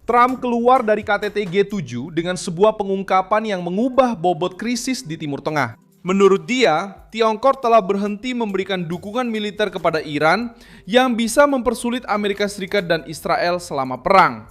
Trump keluar dari KTT G7 dengan sebuah pengungkapan yang mengubah bobot krisis di Timur Tengah. Menurut dia, Tiongkok telah berhenti memberikan dukungan militer kepada Iran yang bisa mempersulit Amerika Serikat dan Israel selama perang.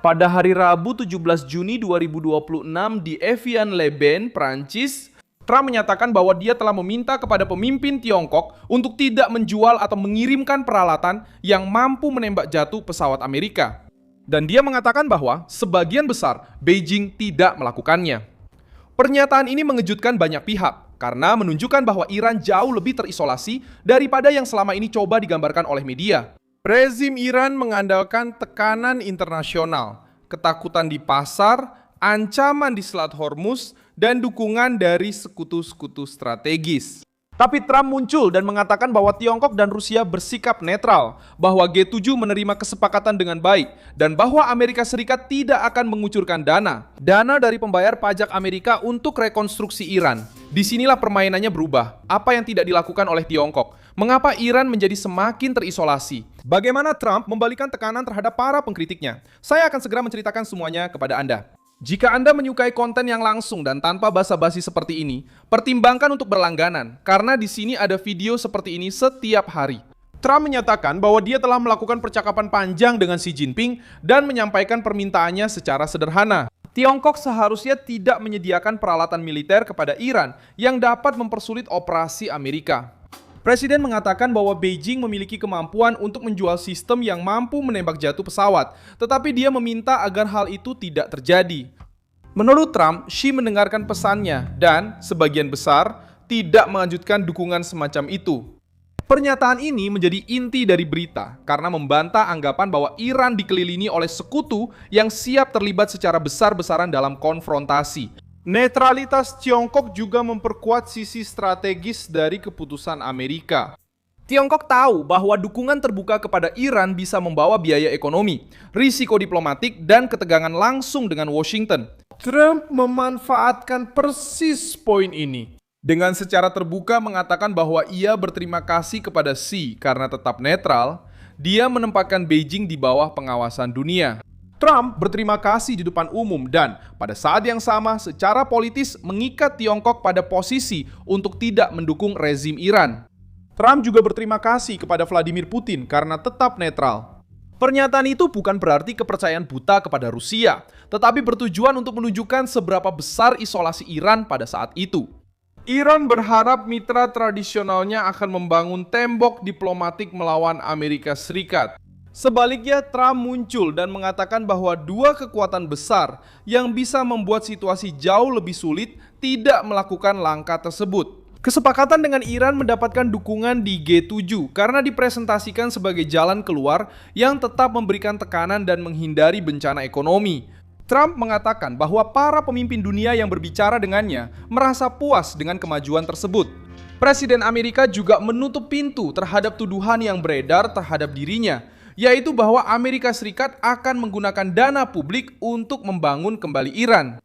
Pada hari Rabu 17 Juni 2026 di Evian-les-Bains, Prancis, Trump menyatakan bahwa dia telah meminta kepada pemimpin Tiongkok untuk tidak menjual atau mengirimkan peralatan yang mampu menembak jatuh pesawat Amerika. Dan dia mengatakan bahwa sebagian besar Beijing tidak melakukannya. Pernyataan ini mengejutkan banyak pihak karena menunjukkan bahwa Iran jauh lebih terisolasi daripada yang selama ini coba digambarkan oleh media. Rezim Iran mengandalkan tekanan internasional, ketakutan di pasar, ancaman di Selat Hormuz, dan dukungan dari sekutu-sekutu strategis. Tapi Trump muncul dan mengatakan bahwa Tiongkok dan Rusia bersikap netral, bahwa G7 menerima kesepakatan dengan baik, dan bahwa Amerika Serikat tidak akan mengucurkan dana dari pembayar pajak Amerika untuk rekonstruksi Iran. Disinilah permainannya berubah. Apa yang tidak dilakukan oleh Tiongkok? Mengapa Iran menjadi semakin terisolasi? Bagaimana Trump membalikan tekanan terhadap para pengkritiknya? Saya akan segera menceritakan semuanya kepada Anda. Jika Anda menyukai konten yang langsung dan tanpa basa-basi seperti ini, pertimbangkan untuk berlangganan, karena di sini ada video seperti ini setiap hari. Trump menyatakan bahwa dia telah melakukan percakapan panjang dengan Xi Jinping dan menyampaikan permintaannya secara sederhana. Tiongkok seharusnya tidak menyediakan peralatan militer kepada Iran yang dapat mempersulit operasi Amerika. Presiden mengatakan bahwa Beijing memiliki kemampuan untuk menjual sistem yang mampu menembak jatuh pesawat, tetapi dia meminta agar hal itu tidak terjadi. Menurut Trump, Xi mendengarkan pesannya dan, sebagian besar, tidak melanjutkan dukungan semacam itu. Pernyataan ini menjadi inti dari berita karena membantah anggapan bahwa Iran dikelilingi oleh sekutu yang siap terlibat secara besar-besaran dalam konfrontasi. Netralitas Tiongkok juga memperkuat sisi strategis dari keputusan Amerika. Tiongkok tahu bahwa dukungan terbuka kepada Iran bisa membawa biaya ekonomi, risiko diplomatik, dan ketegangan langsung dengan Washington. Trump memanfaatkan persis poin ini. Dengan secara terbuka mengatakan bahwa ia berterima kasih kepada Xi karena tetap netral, dia menempatkan Beijing di bawah pengawasan dunia. Trump berterima kasih di depan umum dan pada saat yang sama secara politis mengikat Tiongkok pada posisi untuk tidak mendukung rezim Iran. Trump juga berterima kasih kepada Vladimir Putin karena tetap netral. Pernyataan itu bukan berarti kepercayaan buta kepada Rusia, tetapi bertujuan untuk menunjukkan seberapa besar isolasi Iran pada saat itu. Iran berharap mitra tradisionalnya akan membangun tembok diplomatik melawan Amerika Serikat. Sebaliknya, Trump muncul dan mengatakan bahwa dua kekuatan besar yang bisa membuat situasi jauh lebih sulit tidak melakukan langkah tersebut. Kesepakatan dengan Iran mendapatkan dukungan di G7 karena dipresentasikan sebagai jalan keluar yang tetap memberikan tekanan dan menghindari bencana ekonomi. Trump mengatakan bahwa para pemimpin dunia yang berbicara dengannya merasa puas dengan kemajuan tersebut. Presiden Amerika juga menutup pintu terhadap tuduhan yang beredar terhadap dirinya, yaitu bahwa Amerika Serikat akan menggunakan dana publik untuk membangun kembali Iran.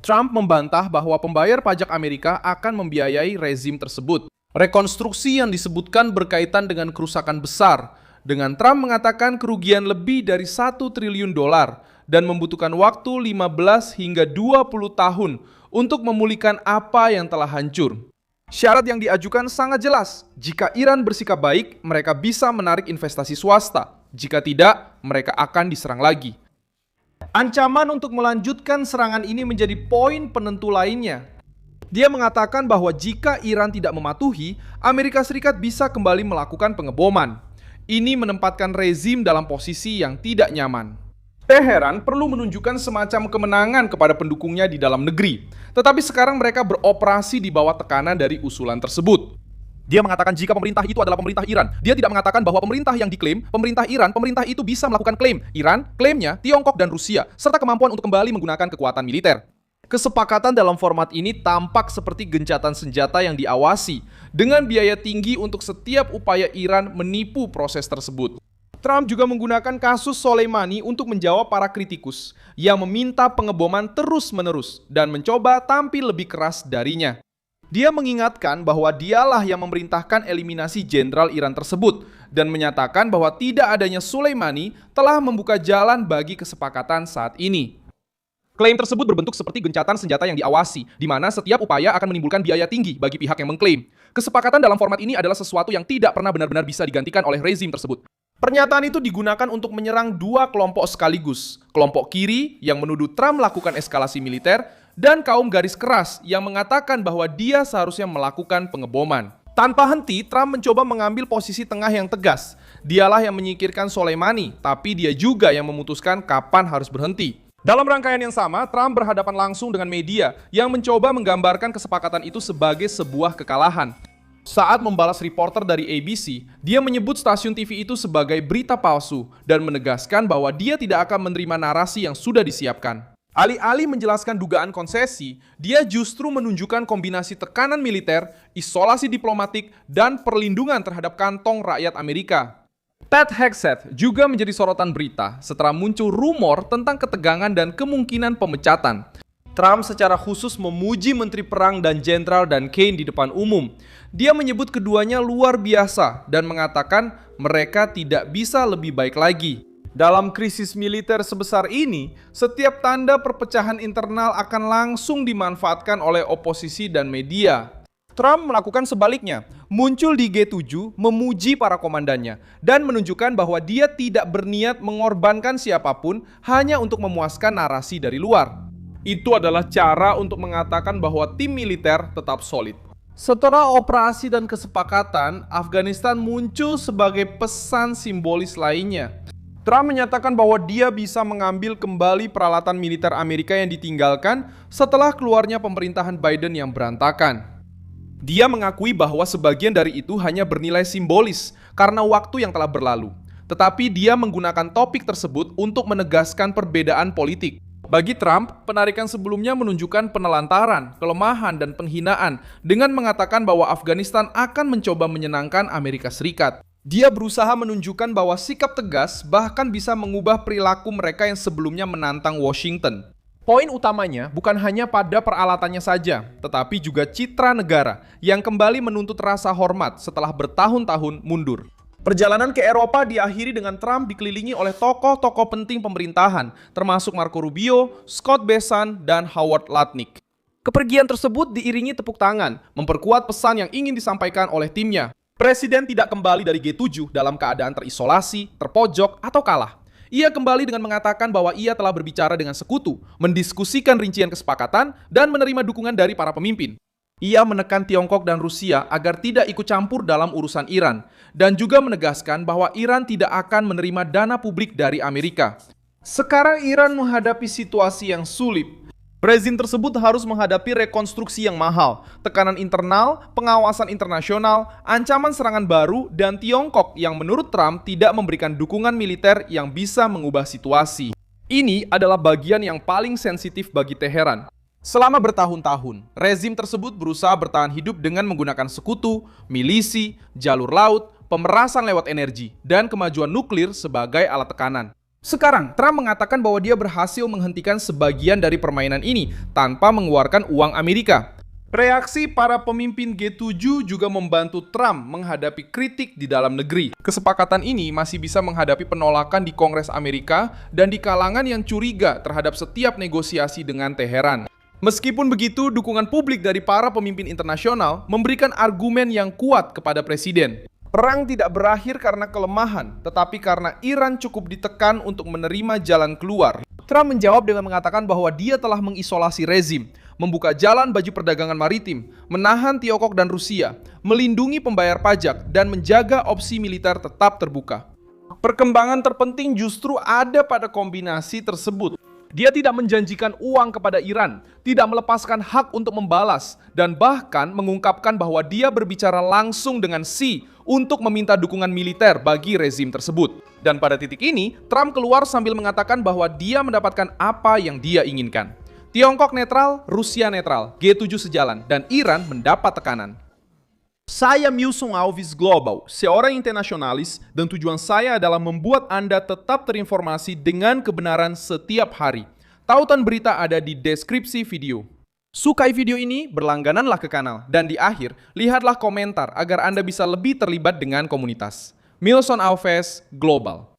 Trump membantah bahwa pembayar pajak Amerika akan membiayai rezim tersebut. Rekonstruksi yang disebutkan berkaitan dengan kerusakan besar, dengan Trump mengatakan kerugian lebih dari $1 triliun dan membutuhkan waktu 15 hingga 20 tahun untuk memulihkan apa yang telah hancur. Syarat yang diajukan sangat jelas. Jika Iran bersikap baik, mereka bisa menarik investasi swasta. Jika tidak, mereka akan diserang lagi. Ancaman untuk melanjutkan serangan ini menjadi poin penentu lainnya. Dia mengatakan bahwa jika Iran tidak mematuhi, Amerika Serikat bisa kembali melakukan pengeboman. Ini menempatkan rezim dalam posisi yang tidak nyaman. Teheran perlu menunjukkan semacam kemenangan kepada pendukungnya di dalam negeri. Tetapi sekarang mereka beroperasi di bawah tekanan dari usulan tersebut. Dia mengatakan jika pemerintah itu adalah pemerintah Iran. Dia tidak mengatakan bahwa pemerintah yang diklaim, pemerintah Iran, pemerintah itu bisa melakukan klaim. Iran, klaimnya Tiongkok dan Rusia, serta kemampuan untuk kembali menggunakan kekuatan militer. Kesepakatan dalam format ini tampak seperti gencatan senjata yang diawasi, dengan biaya tinggi untuk setiap upaya Iran menipu proses tersebut. Trump juga menggunakan kasus Soleimani untuk menjawab para kritikus yang meminta pengeboman terus-menerus dan mencoba tampil lebih keras darinya. Dia mengingatkan bahwa dialah yang memerintahkan eliminasi jenderal Iran tersebut dan menyatakan bahwa tidak adanya Soleimani telah membuka jalan bagi kesepakatan saat ini. Klaim tersebut berbentuk seperti gencatan senjata yang diawasi, di mana setiap upaya akan menimbulkan biaya tinggi bagi pihak yang mengklaim. Kesepakatan dalam format ini adalah sesuatu yang tidak pernah benar-benar bisa digantikan oleh rezim tersebut. Pernyataan itu digunakan untuk menyerang dua kelompok sekaligus. Kelompok kiri yang menuduh Trump melakukan eskalasi militer, dan kaum garis keras yang mengatakan bahwa dia seharusnya melakukan pengeboman. Tanpa henti, Trump mencoba mengambil posisi tengah yang tegas. Dialah yang menyingkirkan Soleimani, tapi dia juga yang memutuskan kapan harus berhenti. Dalam rangkaian yang sama, Trump berhadapan langsung dengan media yang mencoba menggambarkan kesepakatan itu sebagai sebuah kekalahan. Saat membalas reporter dari ABC, dia menyebut stasiun TV itu sebagai berita palsu dan menegaskan bahwa dia tidak akan menerima narasi yang sudah disiapkan. Alih-alih menjelaskan dugaan konsesi, dia justru menunjukkan kombinasi tekanan militer, isolasi diplomatik, dan perlindungan terhadap kantong rakyat Amerika. Ted Hegseth juga menjadi sorotan berita setelah muncul rumor tentang ketegangan dan kemungkinan pemecatan. Trump secara khusus memuji Menteri Perang dan Jenderal Dan Kane di depan umum. Dia menyebut keduanya luar biasa dan mengatakan mereka tidak bisa lebih baik lagi. Dalam krisis militer sebesar ini, setiap tanda perpecahan internal akan langsung dimanfaatkan oleh oposisi dan media. Trump melakukan sebaliknya, muncul di G7 memuji para komandannya dan menunjukkan bahwa dia tidak berniat mengorbankan siapapun hanya untuk memuaskan narasi dari luar. Itu adalah cara untuk mengatakan bahwa tim militer tetap solid. Setelah operasi dan kesepakatan, Afghanistan muncul sebagai pesan simbolis lainnya. Trump menyatakan bahwa dia bisa mengambil kembali peralatan militer Amerika yang ditinggalkan setelah keluarnya pemerintahan Biden yang berantakan. Dia mengakui bahwa sebagian dari itu hanya bernilai simbolis karena waktu yang telah berlalu. Tetapi dia menggunakan topik tersebut untuk menegaskan perbedaan politik. Bagi Trump, penarikan sebelumnya menunjukkan penelantaran, kelemahan, dan penghinaan dengan mengatakan bahwa Afghanistan akan mencoba menyenangkan Amerika Serikat. Dia berusaha menunjukkan bahwa sikap tegas bahkan bisa mengubah perilaku mereka yang sebelumnya menantang Washington. Poin utamanya bukan hanya pada peralatannya saja, tetapi juga citra negara yang kembali menuntut rasa hormat setelah bertahun-tahun mundur. Perjalanan ke Eropa diakhiri dengan Trump dikelilingi oleh tokoh-tokoh penting pemerintahan, termasuk Marco Rubio, Scott Bessent, dan Howard Lutnick. Kepergian tersebut diiringi tepuk tangan, memperkuat pesan yang ingin disampaikan oleh timnya. Presiden tidak kembali dari G7 dalam keadaan terisolasi, terpojok, atau kalah. Ia kembali dengan mengatakan bahwa ia telah berbicara dengan sekutu, mendiskusikan rincian kesepakatan, dan menerima dukungan dari para pemimpin. Ia menekan Tiongkok dan Rusia agar tidak ikut campur dalam urusan Iran, dan juga menegaskan bahwa Iran tidak akan menerima dana publik dari Amerika. Sekarang Iran menghadapi situasi yang sulit. Rezim tersebut harus menghadapi rekonstruksi yang mahal, tekanan internal, pengawasan internasional, ancaman serangan baru, dan Tiongkok yang menurut Trump tidak memberikan dukungan militer yang bisa mengubah situasi. Ini adalah bagian yang paling sensitif bagi Teheran. Selama bertahun-tahun, rezim tersebut berusaha bertahan hidup dengan menggunakan sekutu, milisi, jalur laut, pemerasan lewat energi, dan kemajuan nuklir sebagai alat tekanan. Sekarang, Trump mengatakan bahwa dia berhasil menghentikan sebagian dari permainan ini tanpa mengeluarkan uang Amerika. Reaksi para pemimpin G7 juga membantu Trump menghadapi kritik di dalam negeri. Kesepakatan ini masih bisa menghadapi penolakan di Kongres Amerika dan di kalangan yang curiga terhadap setiap negosiasi dengan Teheran. Meskipun begitu, dukungan publik dari para pemimpin internasional memberikan argumen yang kuat kepada presiden. Perang tidak berakhir karena kelemahan, tetapi karena Iran cukup ditekan untuk menerima jalan keluar. Trump menjawab dengan mengatakan bahwa dia telah mengisolasi rezim, membuka jalan baju perdagangan maritim, menahan Tiongkok dan Rusia, melindungi pembayar pajak, dan menjaga opsi militer tetap terbuka. Perkembangan terpenting justru ada pada kombinasi tersebut. Dia tidak menjanjikan uang kepada Iran, tidak melepaskan hak untuk membalas, dan bahkan mengungkapkan bahwa dia berbicara langsung dengan Xi untuk meminta dukungan militer bagi rezim tersebut. Dan pada titik ini, Trump keluar sambil mengatakan bahwa dia mendapatkan apa yang dia inginkan. Tiongkok netral, Rusia netral, G7 sejalan, dan Iran mendapat tekanan. Saya Milson Alves Global, seorang internasionalis, dan tujuan saya adalah membuat Anda tetap terinformasi dengan kebenaran setiap hari. Tautan berita ada di deskripsi video. Sukai video ini, berlanggananlah ke kanal, dan di akhir, lihatlah komentar agar Anda bisa lebih terlibat dengan komunitas. Milson Alves, Global.